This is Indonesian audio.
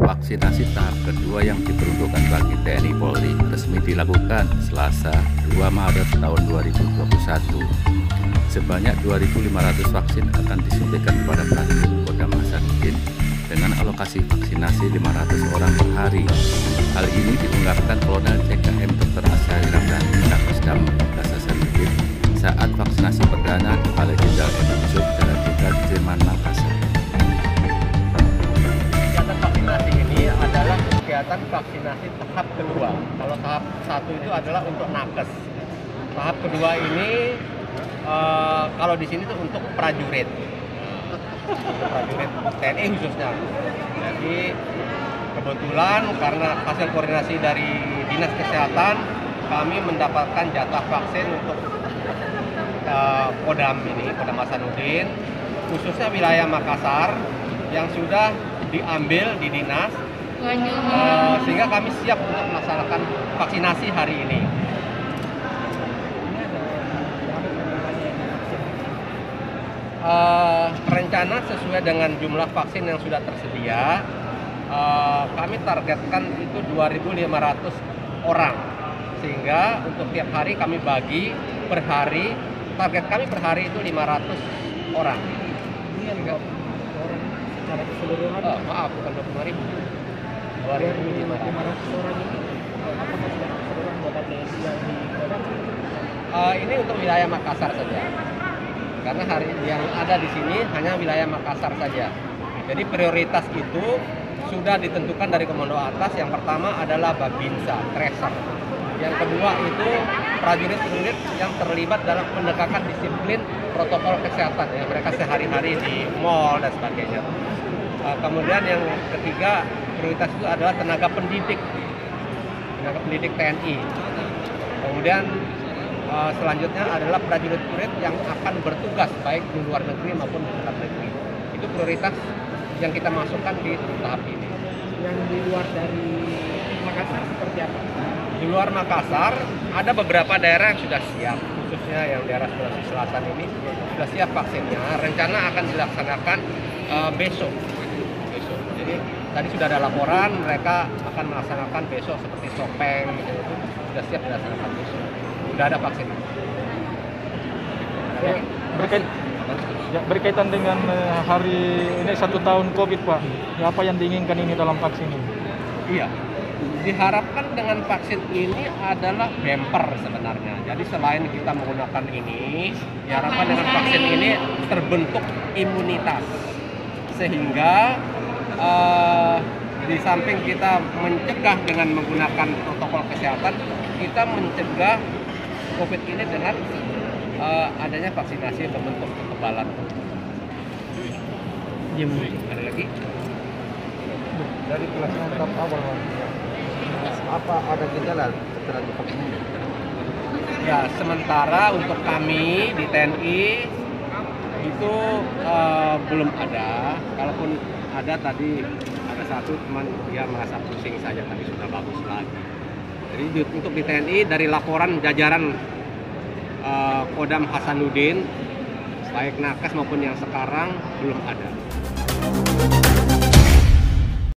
Vaksinasi tahap kedua yang diperuntukkan bagi TNI Polri resmi dilakukan Selasa 2 Maret tahun 2021. Sebanyak 2.500 vaksin akan disuntikan kepada prajurit Kodam Hasanuddin dengan alokasi vaksinasi 500 orang per hari. Hal ini diungkapkan Kolonel CKM Dr. Asyari Ramdhani Kapolda Hasanuddin saat vaksinasi perdana Kepala Jenderal Yusuf Jalan Jenderal Sudirman Makassar. Kegiatan vaksinasi ini adalah kegiatan vaksinasi tahap kedua. Kalau tahap satu itu adalah untuk nakes. Tahap kedua ini kalau di sini tuh untuk prajurit, prajurit TNI khususnya. Jadi kebetulan karena hasil koordinasi dari Dinas Kesehatan, kami mendapatkan jatah vaksin untuk Kodam Hasanuddin, khususnya wilayah Makassar yang sudah diambil di dinas, sehingga kami siap untuk melaksanakan vaksinasi hari ini. Rencana sesuai dengan jumlah vaksin yang sudah tersedia, kami targetkan itu 2.500 orang, sehingga untuk tiap hari kami bagi per hari, target kami per hari itu 500 orang. Ini enggak orang secara keseluruhan? Maaf, bukan 25.000. 2.500 orang ini apakah sudah keseluruhan anggota TNI yang di Kodam? Ini untuk wilayah Makassar saja. Karena hari yang ada di sini hanya wilayah Makassar saja. Jadi prioritas itu sudah ditentukan dari komando atas. Yang pertama adalah Babinsa, Tracer. Yang kedua itu prajurit-prajurit yang terlibat dalam penegakan disiplin protokol kesehatan ya, mereka sehari-hari di mall dan sebagainya. Kemudian yang ketiga prioritas itu adalah tenaga pendidik TNI. Kemudian selanjutnya adalah prajurit-prajurit yang akan bertugas baik di luar negeri maupun di dalam negeri. Itu prioritas yang kita masukkan di tahap ini. Yang di luar dari Makassar seperti apa? Di luar Makassar ada beberapa daerah yang sudah siap, khususnya yang daerah Sulawesi Selatan ini sudah siap vaksinnya. Rencana akan dilaksanakan besok. Jadi tadi sudah ada laporan mereka akan melaksanakan besok seperti Sopeng gitu, sudah siap dilaksanakan besok. Sudah ada vaksin. Berkaitan dengan hari ini 1 tahun COVID, Pak. Ya, apa yang diinginkan ini dalam vaksin ini? Iya. Diharapkan dengan vaksin ini adalah bumper sebenarnya. Jadi selain kita menggunakan ini, diharapkan dengan vaksin ini terbentuk imunitas. Sehingga di samping kita mencegah dengan menggunakan protokol kesehatan, kita mencegah COVID ini dengan adanya vaksinasi membentuk kekebalan. Ada lagi? Dari pelaksanaan tahap awal, apa ada gejala setelah divaksin? Ya, sementara untuk kami di TNI itu belum ada. Kalaupun ada tadi ada satu teman dia merasa pusing saja, tapi sudah bagus lagi. Jadi untuk di TNI dari laporan jajaran Kodam Hasanuddin baik nakes maupun yang sekarang belum ada.